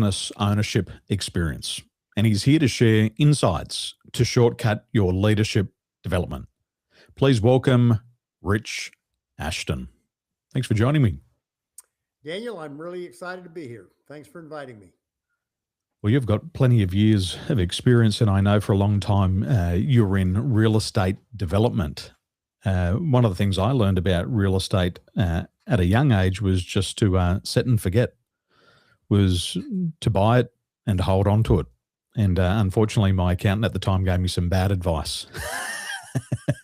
business ownership experience, and he's here to share insights to shortcut your leadership development. Please welcome Rich Ashton. Thanks for joining me. Daniel, I'm really excited to be here. Thanks for inviting me. Well, you've got plenty of years of experience, and I know for a long time you were in real estate development. One of the things I learned about real estate at a young age was just to set and forget, was to buy it and hold on to it. And unfortunately, my accountant at the time gave me some bad advice,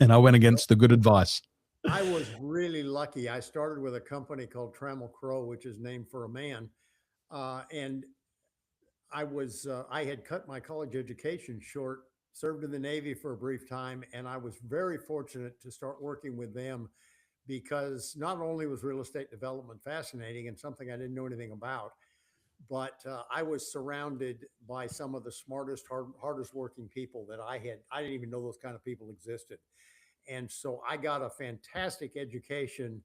and I went against the good advice. I was really lucky. I started with a company called Trammel, which is named for a man. And I had cut my college education short, served in the Navy for a brief time, and I was very fortunate to start working with them because not only was real estate development fascinating and something I didn't know anything about, but I was surrounded by some of the smartest, hardest working people that I didn't even know those kind of people existed. And so I got a fantastic education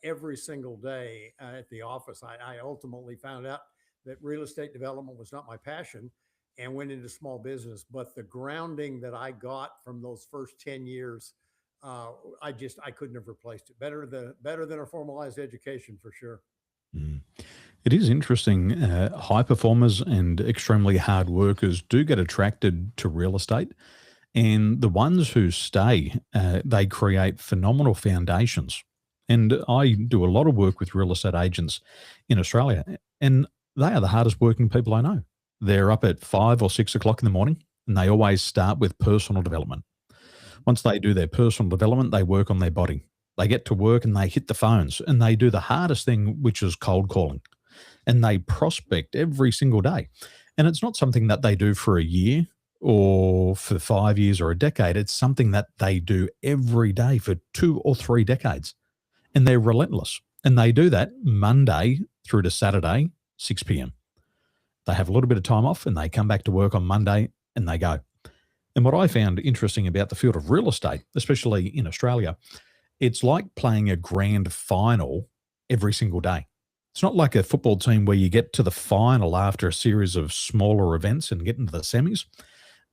every single day at the office. I ultimately found out that real estate development was not my passion and went into small business. But the grounding that I got from those first 10 years, I couldn't have replaced it. Better than a formalized education for sure. Mm. It is interesting. High performers and extremely hard workers do get attracted to real estate. And the ones who stay, they create phenomenal foundations. And I do a lot of work with real estate agents in Australia, and they are the hardest working people I know. They're up at 5 or 6 o'clock in the morning, and they always start with personal development. Once they do their personal development, they work on their body. They get to work and they hit the phones, and they do the hardest thing, which is cold calling. And they prospect every single day. And it's not something that they do for a year or for 5 years or a decade. It's something that they do every day for 2 or 3 decades. And they're relentless. And they do that Monday through to Saturday, 6 p.m. They have a little bit of time off and they come back to work on Monday and they go. And what I found interesting about the field of real estate, especially in Australia, it's like playing a grand final every single day. It's not like a football team where you get to the final after a series of smaller events and get into the semis.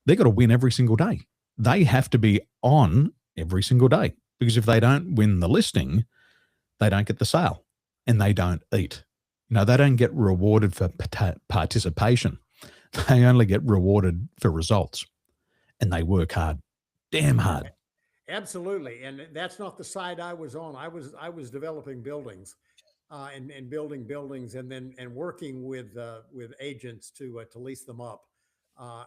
They've got to win every single day. They have to be on every single day, because if they don't win the listing, they don't get the sale and they don't eat. They don't get rewarded for participation. They only get rewarded for results, and they work hard, damn hard. Absolutely. And that's not the side I was on. I was developing buildings and building buildings and working with agents to lease them up.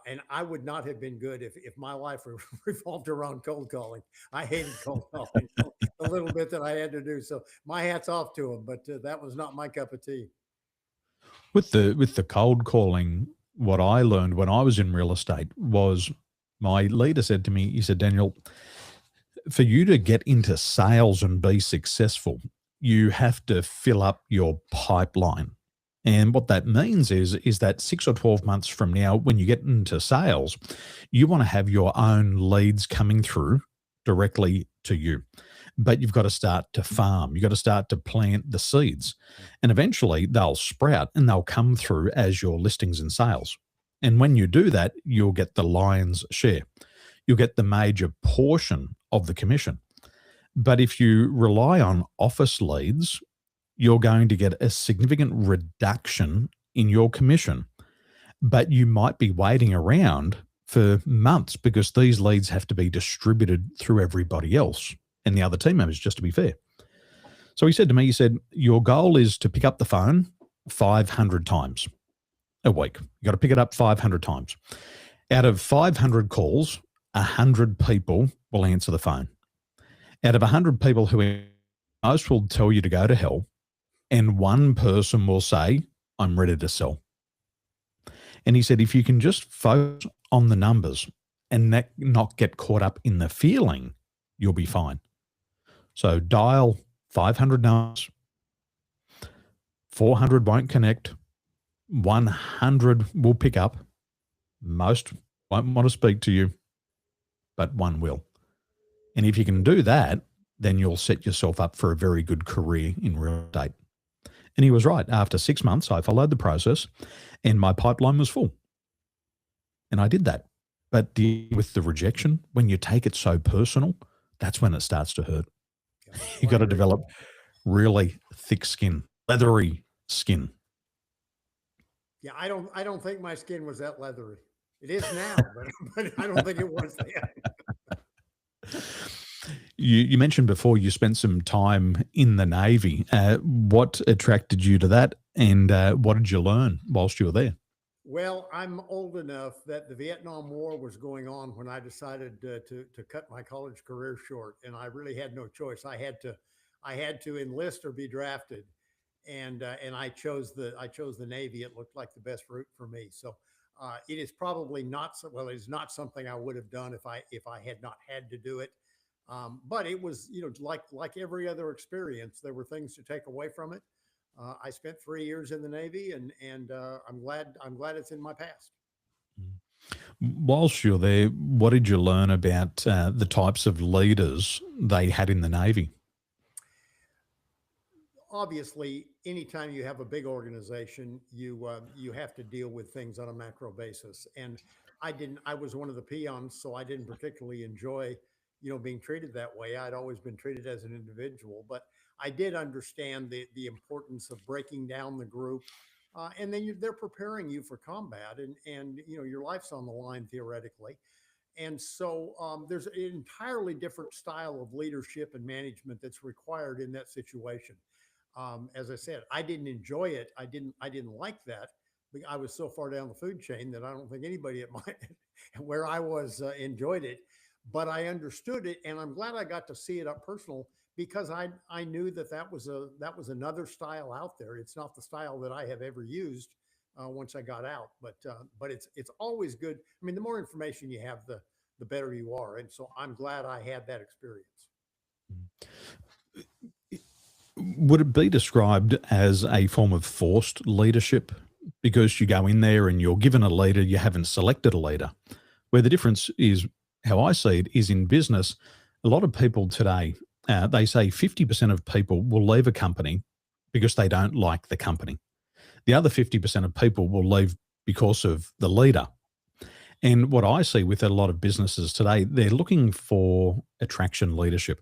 And I would not have been good if my life revolved around cold calling. I hated cold calling a little bit that I had to do. So my hat's off to them, but that was not my cup of tea. With the cold calling, what I learned when I was in real estate was my leader said to me, he said, Daniel, for you to get into sales and be successful, you have to fill up your pipeline. And what that means is that 6 or 12 months from now, when you get into sales, you want to have your own leads coming through directly to you. But you've got to start to farm. You've got to start to plant the seeds. And eventually they'll sprout and they'll come through as your listings and sales. And when you do that, you'll get the lion's share. You'll get the major portion of the commission. But if you rely on office leads, you're going to get a significant reduction in your commission, but you might be waiting around for months because these leads have to be distributed through everybody else and the other team members, just to be fair. So he said to me, he said, your goal is to pick up the phone 500 times a week. You got to pick it up 500 times. Out of 500 calls, 100 people will answer the phone. Out of 100 people who most will tell you to go to hell, and one person will say, I'm ready to sell. And he said, if you can just focus on the numbers and not get caught up in the feeling, you'll be fine. So dial 500 numbers, 400 won't connect, 100 will pick up, most won't want to speak to you, but one will. And if you can do that, then you'll set yourself up for a very good career in real estate. And he was right. After 6 months, I followed the process and my pipeline was full. And I did that. But with the rejection, when you take it so personal, that's when it starts to hurt. Yeah, You well, I got to agree. develop really thick skin, leathery skin. Yeah, I don't think my skin was that leathery. It is now, but but I don't think it was then. You mentioned before you spent some time in the Navy. What attracted you to that, and what did you learn whilst you were there? Well, I'm old enough that the Vietnam War was going on when I decided to cut my college career short, and I really had no choice. I had to enlist or be drafted, and I chose the Navy. It looked like the best route for me. So it is probably not so, well. It is not something I would have done if I had not had to do it. But it was, like every other experience, there were things to take away from it. I spent 3 years in the Navy, and I'm glad it's in my past. Whilst you're there, what did you learn about the types of leaders they had in the Navy? Obviously, anytime you have a big organization, you have to deal with things on a macro basis. And I didn't. I was one of the peons, so I didn't particularly enjoy, being treated that way. I'd always been treated as an individual, but I did understand the importance of breaking down the group. And then they're preparing you for combat, and your life's on the line theoretically. And so there's an entirely different style of leadership and management that's required in that situation. As I said, I didn't enjoy it. I didn't like that. I was so far down the food chain that I don't think anybody at my where I was enjoyed it. But I understood it, and I'm glad I got to see it up personal because I knew that was another style out there. It's not the style that I have ever used once I got out, but it's always good. I mean, the more information you have, the better you are, and so I'm glad I had that experience. Would it be described as a form of forced leadership? Because you go in there and you're given a leader, you haven't selected a leader. Where the difference is, how I see it, is in business, a lot of people today, they say 50% of people will leave a company because they don't like the company. The other 50% of people will leave because of the leader. And what I see with a lot of businesses today, they're looking for attraction leadership.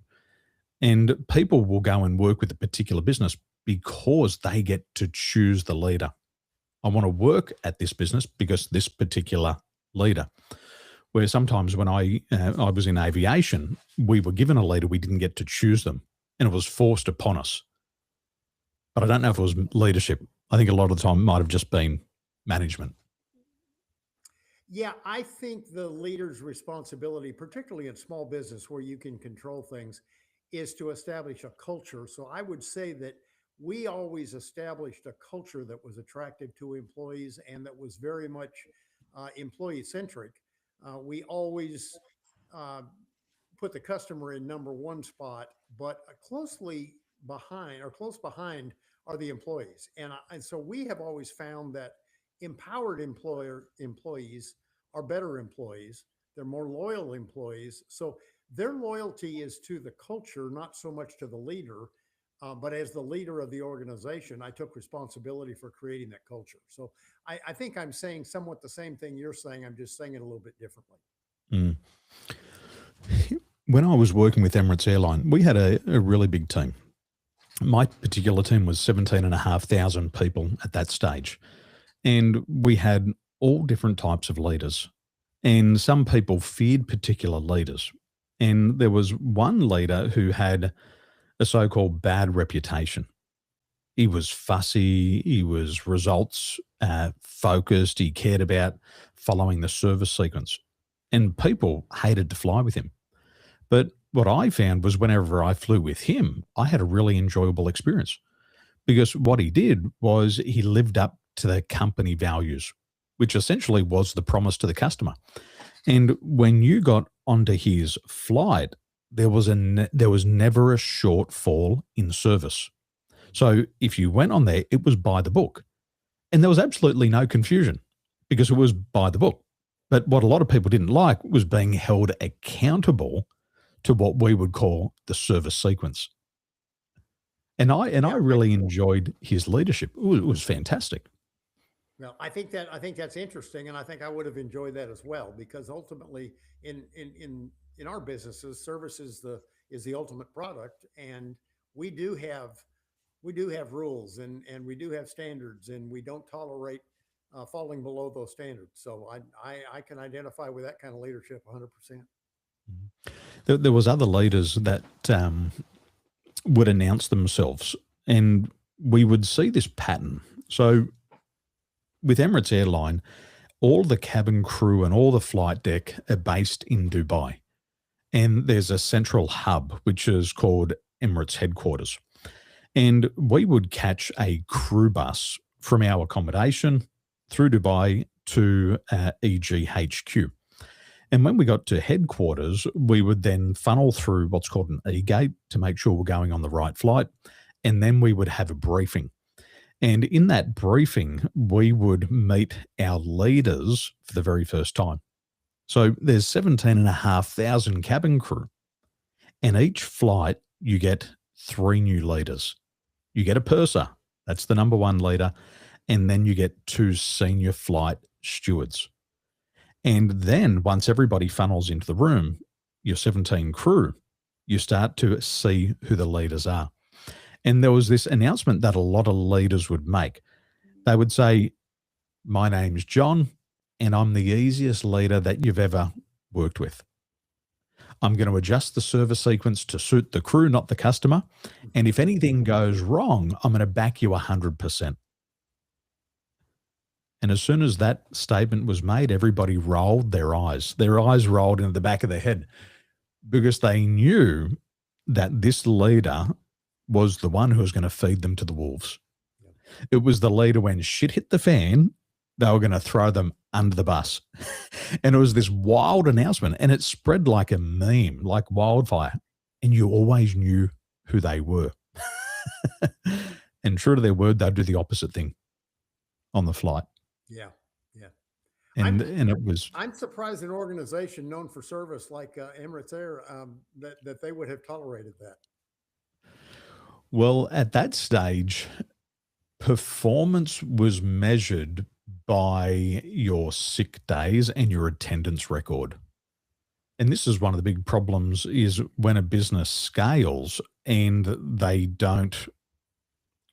And people will go and work with a particular business because they get to choose the leader. I want to work at this business because this particular leader. Where sometimes when I was in aviation, we were given a leader, we didn't get to choose them, and it was forced upon us. But I don't know if it was leadership. I think a lot of the time it might have just been management. Yeah, I think the leader's responsibility, particularly in small business where you can control things, is to establish a culture. So I would say that we always established a culture that was attractive to employees and that was very much employee centric. We always uh, put the customer in number one spot, but close behind are the employees. And so we have always found that empowered employees are better employees. They're more loyal employees. So their loyalty is to the culture, not so much to the leader. But as the leader of the organization, I took responsibility for creating that culture. So I think I'm saying somewhat the same thing you're saying. I'm just saying it a little bit differently. Mm. When I was working with Emirates Airline, we had a really big team. My particular team was 17,500 people at that stage. And we had all different types of leaders. And some people feared particular leaders. And there was one leader who had a so called bad reputation. He was fussy, he was results focused, he cared about following the service sequence. And people hated to fly with him. But what I found was whenever I flew with him, I had a really enjoyable experience because what he did was he lived up to the company values, which essentially was the promise to the customer. And when you got onto his flight, there was never a shortfall in service. So if you went on there, it was by the book, and there was absolutely no confusion because it was by the book. But what a lot of people didn't like was being held accountable to what we would call the service sequence. And I Yeah, really enjoyed his leadership. It was fantastic. Well, I think that's interesting, and I think I would have enjoyed that as well because ultimately, in our businesses, service is the ultimate product, and we do have we do have rules and we do have standards, and we don't tolerate falling below those standards. So I can identify with that kind of leadership 100%. There was other leaders that would announce themselves, and we would see this pattern. So with Emirates Airline, all the cabin crew and all the flight deck are based in Dubai. And there's a central hub, which is called Emirates headquarters. And we would catch a crew bus from our accommodation through Dubai to EGHQ. And when we got to headquarters, we would then funnel through what's called an E-gate to make sure we're going on the right flight. And then we would have a briefing. And in that briefing, we would meet our leaders for the very first time. So there's 17,500 cabin crew. And each flight, you get 3 new leaders. You get a purser, that's the number 1 leader. And then you get 2 senior flight stewards. And then once everybody funnels into the room, your 17 crew, you start to see who the leaders are. And there was this announcement that a lot of leaders would make. They would say, my name's John, and I'm the easiest leader that you've ever worked with. I'm going to adjust the service sequence to suit the crew, not the customer. And if anything goes wrong, I'm going to back you 100%. And as soon as that statement was made, everybody rolled their eyes. Their eyes rolled into the back of their head because they knew that this leader was the one who was going to feed them to the wolves. It was the leader when shit hit the fan, they were going to throw them under the bus. And it was this wild announcement, and it spread like a meme, like wildfire. And you always knew who they were. And true to their word, they'd do the opposite thing on the flight. Yeah, yeah. And it was. I'm surprised an organization known for service like Emirates Air that they would have tolerated that. Well, at that stage, performance was measured by your sick days and your attendance record. And this is one of the big problems is when a business scales and they don't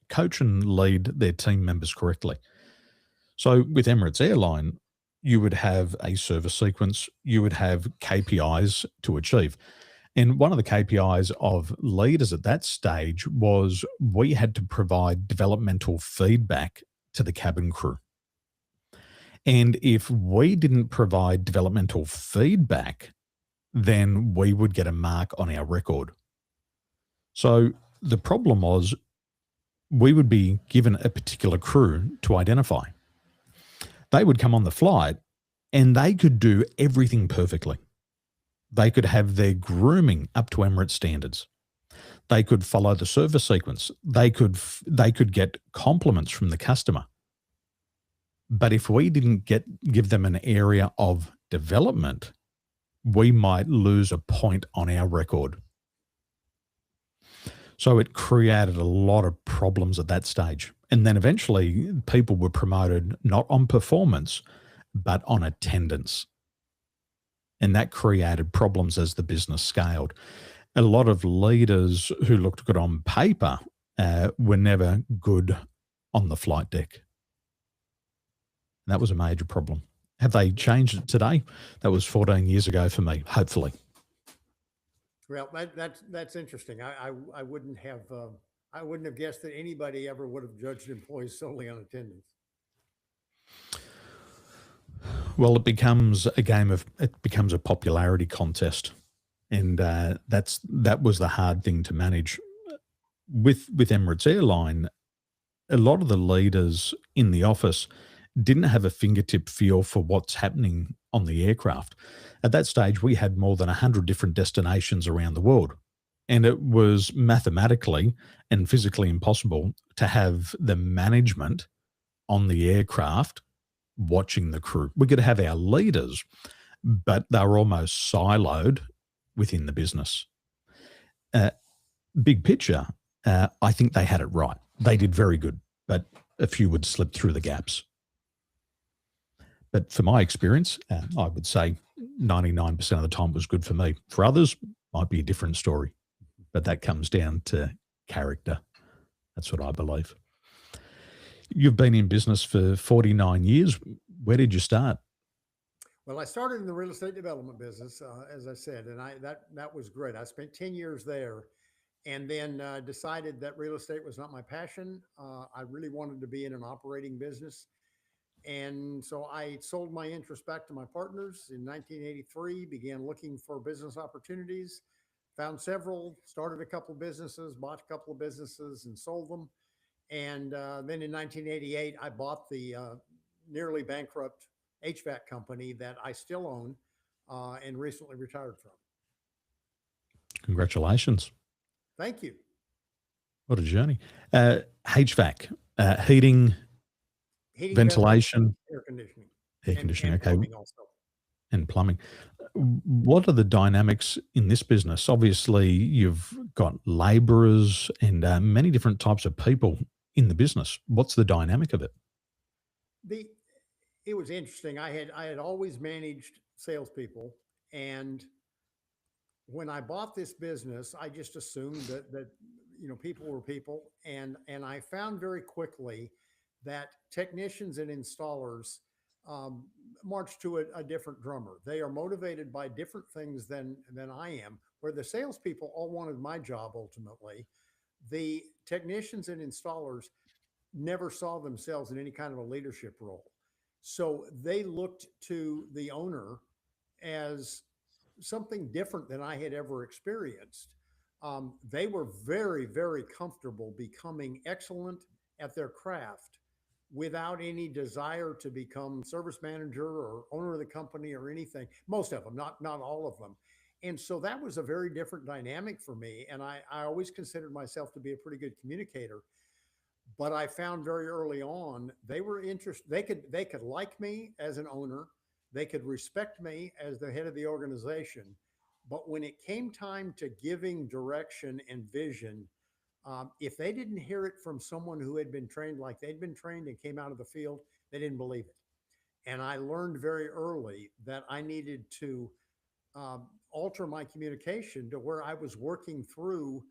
coach and lead their team members correctly. So with Emirates Airline, you would have a service sequence, you would have KPIs to achieve. And one of the KPIs of leaders at that stage was we had to provide developmental feedback to the cabin crew. And if we didn't provide developmental feedback, then we would get a mark on our record. So the problem was we would be given a particular crew to identify. They would come on the flight and they could do everything perfectly. They could have their grooming up to Emirates standards. They could follow the service sequence. They could get compliments from the customer. But if we didn't give them an area of development, we might lose a point on our record. So it created a lot of problems at that stage. And then eventually people were promoted not on performance, but on attendance. And that created problems as the business scaled. A lot of leaders who looked good on paper were never good on the flight deck. And that was a major problem. Have they changed it today? That was 14 years ago for me, hopefully. Well, that's interesting. I wouldn't have guessed that anybody ever would have judged employees solely on attendance. Well, it becomes a popularity contest, and that was the hard thing to manage. With Emirates Airline, a lot of the leaders in the office didn't have a fingertip feel for what's happening on the aircraft. At that stage, we had more than 100 different destinations around the world, and it was mathematically and physically impossible to have the management on the aircraft watching the crew. We could have our leaders, but they were almost siloed within the business. Big picture, I think they had it right. They did very good, but a few would slip through the gaps. But for my experience, I would say 99% of the time was good for me. For others, might be a different story, but that comes down to character. That's what I believe. You've been in business for 49 years. Where did you start? Well, I started in the real estate development business, as I said, and that was great. I spent 10 years there, and then decided that real estate was not my passion. I really wanted to be in an operating business, and so I sold my interest back to my partners in 1983. Began looking for business opportunities, found several, started a couple of businesses, bought a couple of businesses, and sold them. And then in 1988, I bought the nearly bankrupt HVAC company that I still own and recently retired from. Congratulations. Thank you. What a journey. HVAC, heating, Heating, ventilation, ventilation, air conditioning, air conditioning. and Okay. plumbing also. And plumbing. What are the dynamics in this business? Obviously, you've got laborers and many different types of people in the business. What's the dynamic of it? The It was interesting. I had always managed salespeople, and when I bought this business, I just assumed that people were people, and I found very quickly that technicians and installers um, march to a different drummer. They are motivated by different things than I am. Where the salespeople all wanted my job ultimately, the technicians and installers never saw themselves in any kind of a leadership role. So they looked to the owner as something different than I had ever experienced. They were very, very comfortable becoming excellent at their craft without any desire to become service manager or owner of the company or anything. Most of them, not all of them. And so that was a very different dynamic for me. And I always considered myself to be a pretty good communicator. But I found very early on they were interested. They could like me as an owner, they could respect me as the head of the organization. But when it came time to giving direction and vision, if they didn't hear it from someone who had been trained like they'd been trained and came out of the field, they didn't believe it. And I learned very early that I needed to alter my communication to where I was working through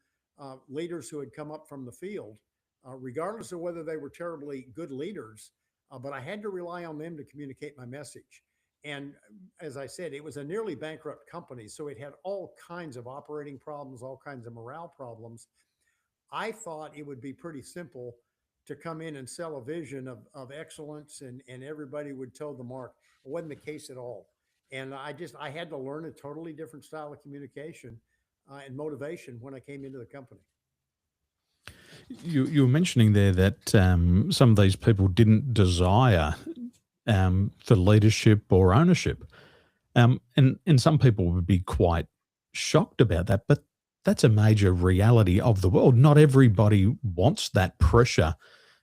leaders who had come up from the field, regardless of whether they were terribly good leaders. But I had to rely on them to communicate my message. And as I said, it was a nearly bankrupt company. So it had all kinds of operating problems, all kinds of morale problems. I thought it would be pretty simple to come in and sell a vision of excellence, and everybody would toe the mark. It wasn't the case at all. And I had to learn a totally different style of communication and motivation when I came into the company. You were mentioning there that some of these people didn't desire for leadership or ownership. And some people would be quite shocked about that, but that's a major reality of the world. Not everybody wants that pressure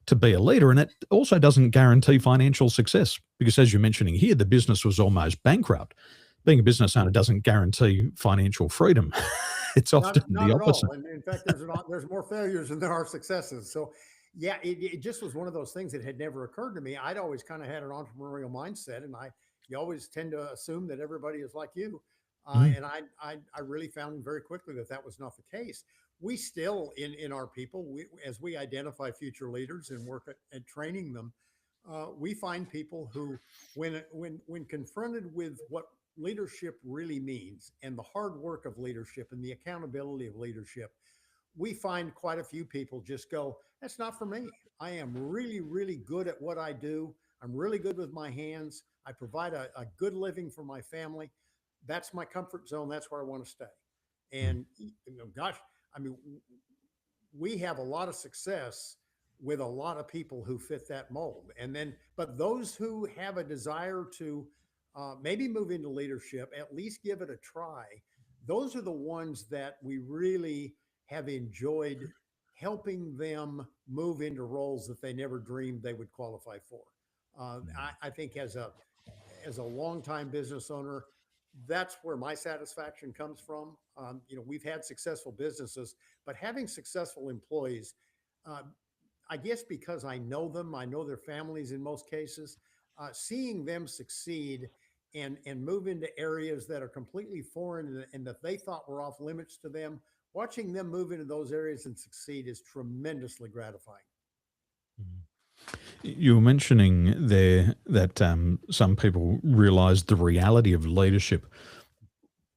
to be a leader, and it also doesn't guarantee financial success because, as you're mentioning here, the business was almost bankrupt. Being a business owner doesn't guarantee financial freedom. It's often Not the at all. opposite. And in fact, there's more failures than there are successes. So, yeah, it just was one of those things that had never occurred to me. I'd always kind of had an entrepreneurial mindset, and you always tend to assume that everybody is like you. Mm. And I really found very quickly that that was not the case. We still, in our people, as we identify future leaders and work at training them, we find people who, when confronted with what leadership really means and the hard work of leadership and the accountability of leadership, we find quite a few people just go, that's not for me. I am really, really good at what I do. I'm really good with my hands. I provide a good living for my family. That's my comfort zone. That's where I want to stay. And gosh, I mean, we have a lot of success with a lot of people who fit that mold. And then, but those who have a desire to maybe move into leadership, at least give it a try, those are the ones that we really have enjoyed helping them move into roles that they never dreamed they would qualify for. I think as a longtime business owner, that's where my satisfaction comes from. We've had successful businesses, but having successful employees, uh, I guess because I know them, I know their families in most cases. seeing them succeed and move into areas that are completely foreign and that they thought were off limits to them, watching them move into those areas and succeed is tremendously gratifying. You were mentioning there that some people realize the reality of leadership.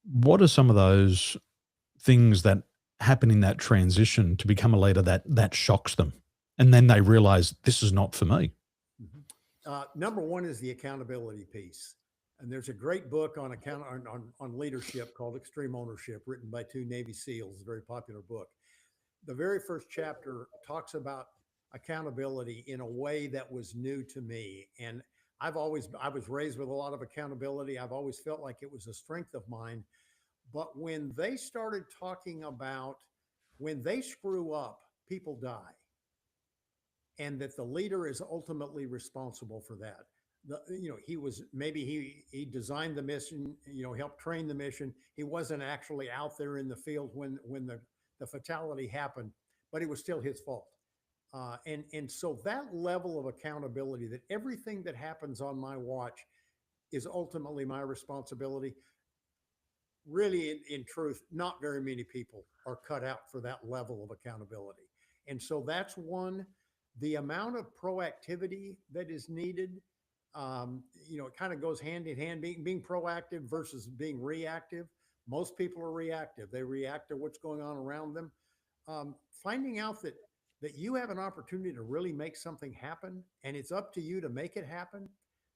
What are some of those things that happen in that transition to become a leader that shocks them, and then they realize this is not for me? Number one is the accountability piece. And there's a great book on leadership called Extreme Ownership, written by two Navy SEALs, a very popular book. The very first chapter talks about accountability in a way that was new to me. And I was raised with a lot of accountability. I've always felt like it was a strength of mine. But when they started talking about when they screw up, people die, and that the leader is ultimately responsible for that. He designed the mission, helped train the mission. He wasn't actually out there in the field when the fatality happened, but it was still his fault. And so that level of accountability, that everything that happens on my watch is ultimately my responsibility. Really, in truth, not very many people are cut out for that level of accountability. And so that's one. The amount of proactivity that is needed, it kind of goes hand in hand, being proactive versus being reactive. Most people are reactive. They react to what's going on around them. Finding out that you have an opportunity to really make something happen, and it's up to you to make it happen.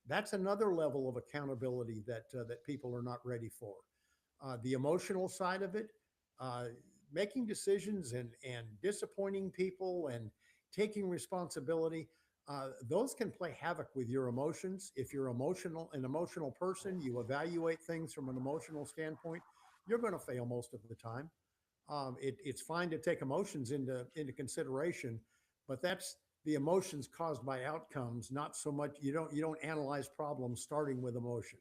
That's another level of accountability that people are not ready for. The emotional side of it, making decisions and disappointing people and taking responsibility, those can play havoc with your emotions. If you're an emotional person, you evaluate things from an emotional standpoint, you're going to fail most of the time. It's fine to take emotions into consideration, but that's the emotions caused by outcomes, not so much. You don't analyze problems starting with emotion.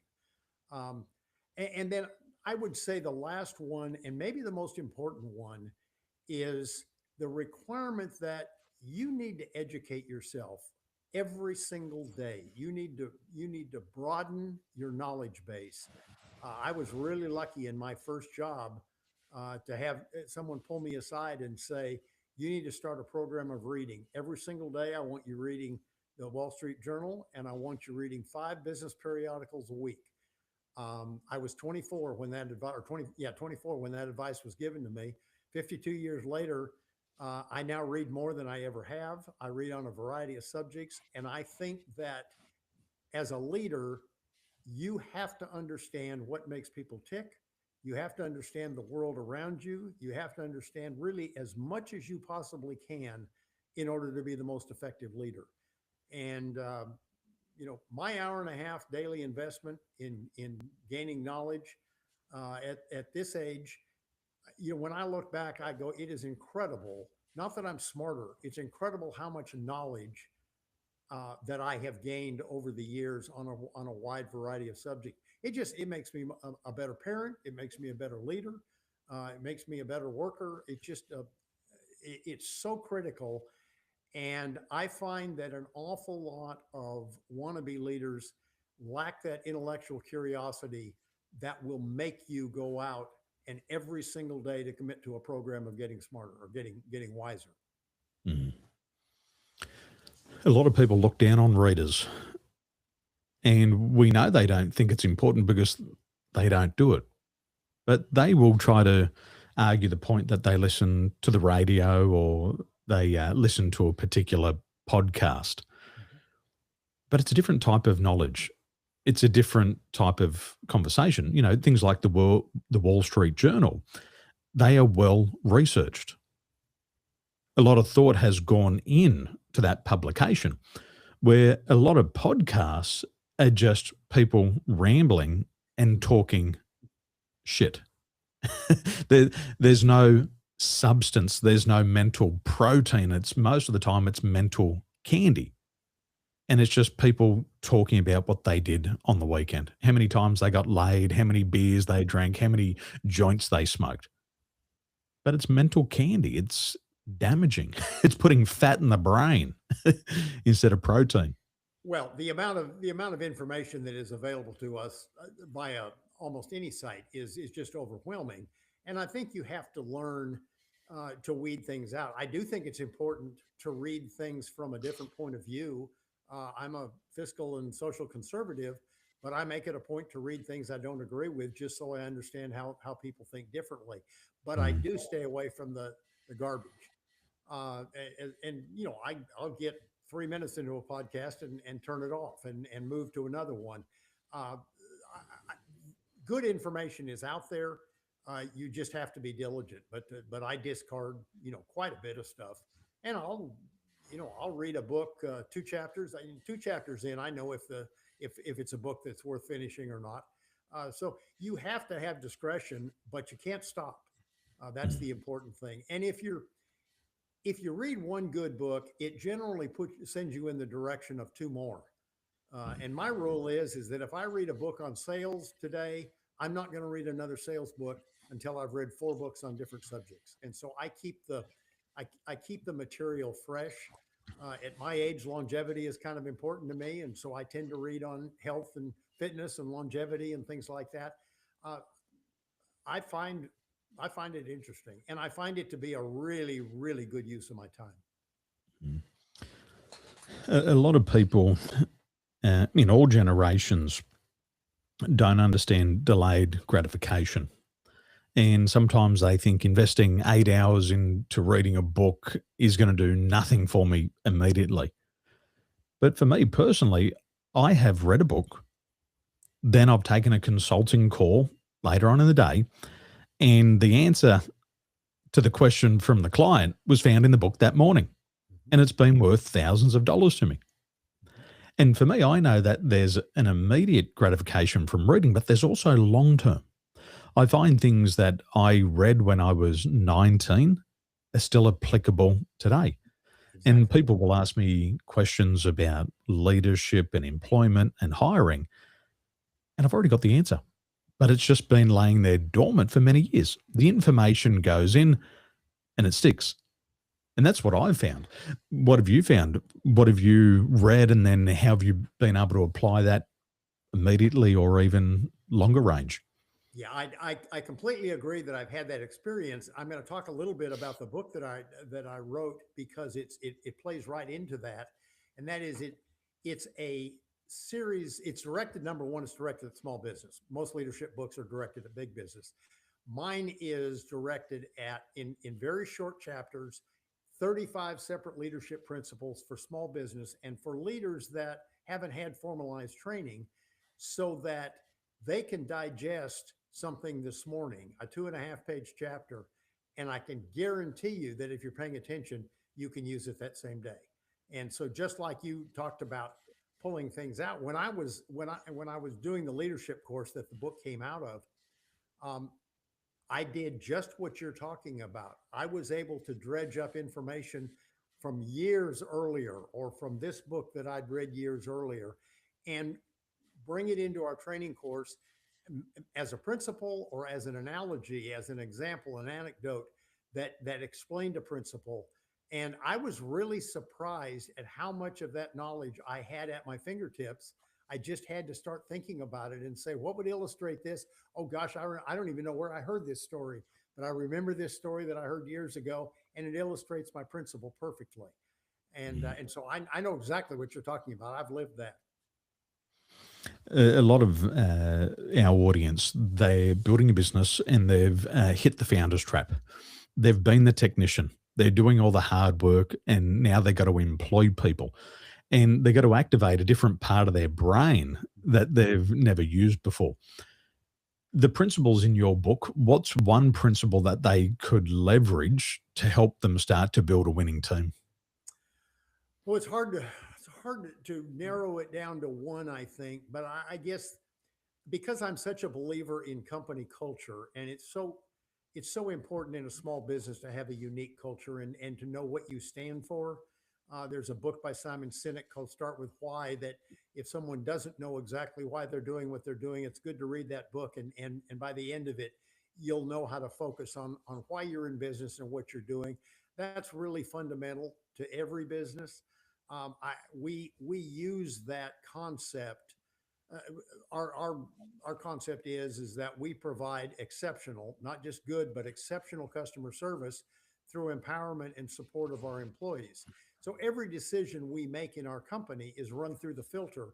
And then I would say the last one, and maybe the most important one, is the requirement that you need to educate yourself every single day. You need to broaden your knowledge base. I was really lucky in my first job to have someone pull me aside and say, "You need to start a program of reading every single day. I want you reading the Wall Street Journal, and I want you reading 5 business periodicals a week." I was 24 when that advice, 24 when that advice was given to me. 52 years later, I now read more than I ever have. I read on a variety of subjects. And I think that as a leader, you have to understand what makes people tick. You have to understand the world around you. You have to understand really as much as you possibly can in order to be the most effective leader. And, my hour and a half daily investment in gaining knowledge at this age, when I look back, I go, it is incredible. Not that I'm smarter, it's incredible how much knowledge that I have gained over the years on a wide variety of subjects. It makes me a better parent. It makes me a better leader. It makes me a better worker. It's so critical. And I find that an awful lot of wannabe leaders lack that intellectual curiosity that will make you go out and every single day to commit to a program of getting smarter or getting wiser. Mm. A lot of people look down on readers, and we know they don't think it's important because they don't do it. But they will try to argue the point that they listen to the radio or they listen to a particular podcast. But it's a different type of knowledge. It's a different type of conversation. Things like the Wall Street Journal, they are well researched. A lot of thought has gone in to that publication, where a lot of podcasts are just people rambling and talking shit. There's no substance. There's no mental protein. Most of the time it's mental candy. And it's just people talking about what they did on the weekend, how many times they got laid, how many beers they drank, how many joints they smoked. But it's mental candy. It's damaging. It's putting fat in the brain instead of protein. Well, the amount of information that is available to us via almost any site is just overwhelming, and I think you have to learn to weed things out. I do think it's important to read things from a different point of view. I'm a fiscal and social conservative, but I make it a point to read things I don't agree with, just so I understand how people think differently. But I Mm, do stay away from the garbage. I'll get 3 minutes into a podcast and turn it off and move to another one. Uh, Good information is out there. You just have to be diligent. But I discard quite a bit of stuff, and I'll read a book 2 chapters. 2 chapters in, I know if it's a book that's worth finishing or not. So you have to have discretion, but you can't stop. That's mm, the important thing. And if you read one good book, it generally sends you in the direction of two more. And my rule is that if I read a book on sales today, I'm not going to read another sales book until I've read four books on different subjects. And so I keep the material fresh. At my age, longevity is kind of important to me, and so I tend to read on health and fitness and longevity and things like that. Uh, I find I find it interesting, and I find it to be a really, really good use of my time. mm. A lot of people in all generations don't understand delayed gratification. And sometimes they think investing 8 hours into reading a book is going to do nothing for me immediately. But for me personally, I have read a book, then I've taken a consulting call later on in the day, and the answer to the question from the client was found in the book that morning. Mhm, And it's been worth thousands of dollars to me. mhm. And for me, I know that there's an immediate gratification from reading, but there's also long term. I find things that I read when I was 19 are still applicable today. And Exactly. people will ask me questions about leadership and employment and hiring, and I've already got the answer, but it's just been laying there dormant for many years. The information goes in and it sticks. And that's what I've found. What have you found? What have you read? And then how have you been able to apply that immediately or even longer range? Yeah, I completely agree that I've had that experience. I'm going to talk a little bit about the book that I wrote because it plays right into that, and that is it's a series. It's directed, number one, it's directed at small business. Most leadership books are directed at big business. Mine is directed at in very short chapters, 35 separate leadership principles for small business and for leaders that haven't had formalized training, so that they can digest something this morning, a 2.5 page chapter, and I can guarantee you that if you're paying attention, you can use it that same day. And so, just like you talked about pulling things out, when I was doing the leadership course that the book came out of, um, I did just what you're talking about. I was able to dredge up information from years earlier or from this book that I'd read years earlier and bring it into our training course as a principle or as an analogy, as an example, an anecdote that explained a principle. And I was really surprised at how much of that knowledge I had at my fingertips. I just had to start thinking about it and say, what would illustrate this? Oh gosh, I don't even know where I heard this story, but I remember this story that I heard years ago, and it illustrates my principle perfectly. And so I know exactly what you're talking about. I've lived that. A lot of our audience, they're building a business and they've hit the founder's trap. They've been the technician. They're doing all the hard work and now they've got to employ people and they've got to activate a different part of their brain Mhm. that they've never used before. The principles in your book, what's one principle that they could leverage to help them start to build a winning team? Well, it's hard to narrow it down to one, I think, but I guess because I'm such a believer in company culture, and it's so important in a small business to have a unique culture and to know what you stand for. There's a book by Simon Sinek called "Start with Why" that if someone doesn't know exactly why they're doing what they're doing, it's good to read that book, and by the end of it, you'll know how to focus on why you're in business and what you're doing. That's really fundamental to every business. We use that concept. Uh, our concept is that we provide exceptional, not just good, but exceptional customer service through empowerment and support of our employees. So every decision we make in our company is run through the filter.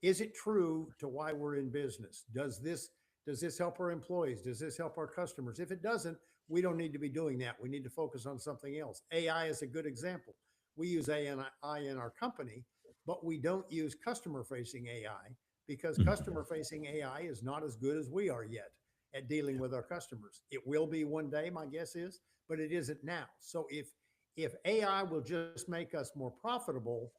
Is it true to why we're in business? Does this help our employees? Does this help our customers? If it doesn't, we don't need to be doing that. We need to focus on something else. AI is a good example. We use AI in our company, but we don't use customer facing AI because Mm. customer facing AI is not as good as we are yet at dealing with our customers. It will be one day, my guess is, but it isn't now. So if AI will just make us more profitable,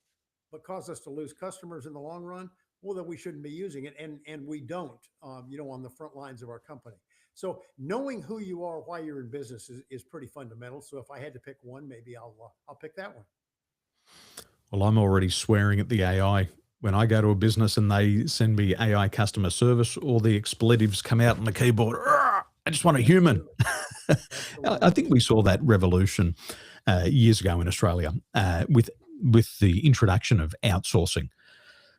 but cause us to lose customers in the long run, well, then we shouldn't be using it, and we don't, on the front lines of our company. So knowing who you are, why you're in business is pretty fundamental. So if I had to pick one, maybe I'll pick that one. Well, I'm already swearing at the AI. When I go to a business and they send me AI customer service, all the expletives come out on the keyboard. "Arrgh, I just want a human." Absolutely, I absolutely. think we saw that revolution years ago in Australia with the introduction of outsourcing.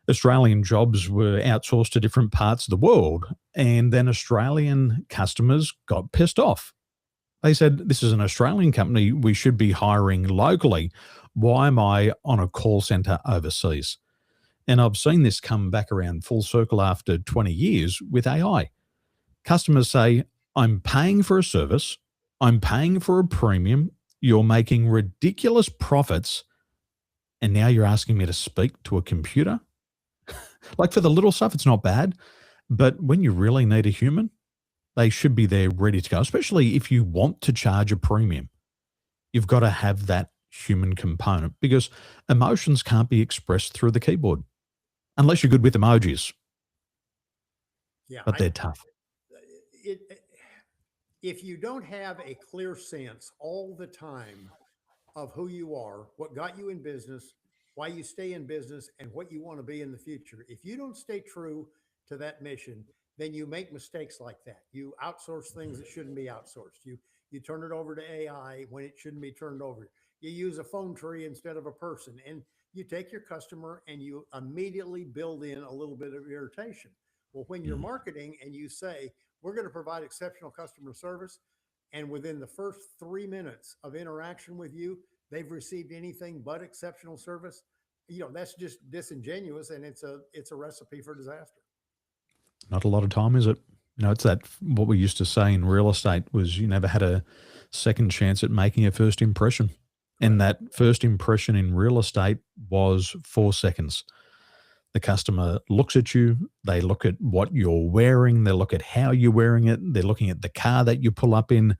Australian jobs were outsourced to different parts of the world, and then Australian customers got pissed off. They said, "This is an Australian company. We should be hiring locally. Why am I on a call center overseas?" And I've seen this come back around full circle after 20 years with AI. Customers say, "I'm paying for a service, I'm paying for a premium, you're making ridiculous profits, and now you're asking me to speak to a computer?" Like for the little stuff, it's not bad. But when you really need a human, they should be there ready to go, especially if you want to charge a premium. You've got to have that human component because emotions can't be expressed through the keyboard unless you're good with emojis, Yeah, but they're tough. it if you don't have a clear sense all the time of who you are, what got you in business, why you stay in business, and what you want to be in the future. If you don't stay true to that mission, then you make mistakes like that. You outsource things that shouldn't be outsourced. You turn it over to AI when it shouldn't be turned over. You use a phone tree instead of a person, and you take your customer and you immediately build in a little bit of irritation. Well, when you're Mm. marketing and you say, we're going to provide exceptional customer service, and within the first 3 minutes of interaction with you, they've received anything but exceptional service, that's just disingenuous, and it's a recipe for disaster. Not a lot of time, is it? It's that what we used to say in real estate was you never had a second chance at making a first impression. And Correct. that first impression in real estate was 4 seconds. The customer looks at you, they look at what you're wearing, they look at how you're wearing it, they're looking at the car that you pull up in.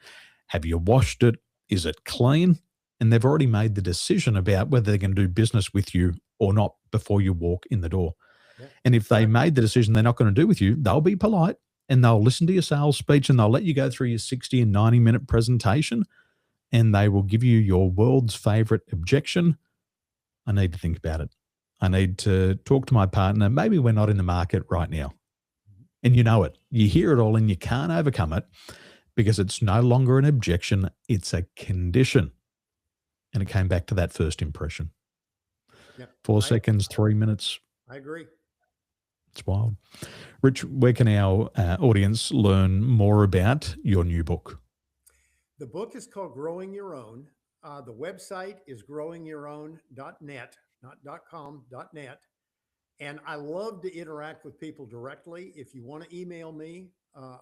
Have you washed it? Is it clean? And they've already made the decision about whether they're going to do business with you or not before you walk in the door. Yeah. And if they made the decision they're not going to do with you, they'll be polite and they'll listen to your sales speech and they'll let you go through your 60 and 90-minute presentation and they will give you your world's favorite objection. I need to think about it. I need to talk to my partner. Maybe we're not in the market right now. And you know it. You hear it all and you can't overcome it because it's no longer an objection, it's a condition. And it came back to that first impression. Yeah. 4 seconds, 3 minutes. I agree. It's wild. Rich, where can our audience learn more about your new book? The book is called Growing Your Own. The website is growingyourown.net, not .com, .net. And I love to interact with people directly. If you want to email me,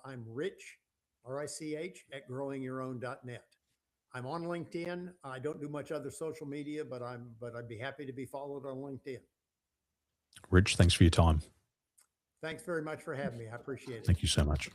I'm Rich, RICH, at growingyourown.net. I'm on LinkedIn. I don't do much other social media, but I'd be happy to be followed on LinkedIn. Rich, thanks for your time. Thanks very much for having me. I appreciate it. Thank you so much.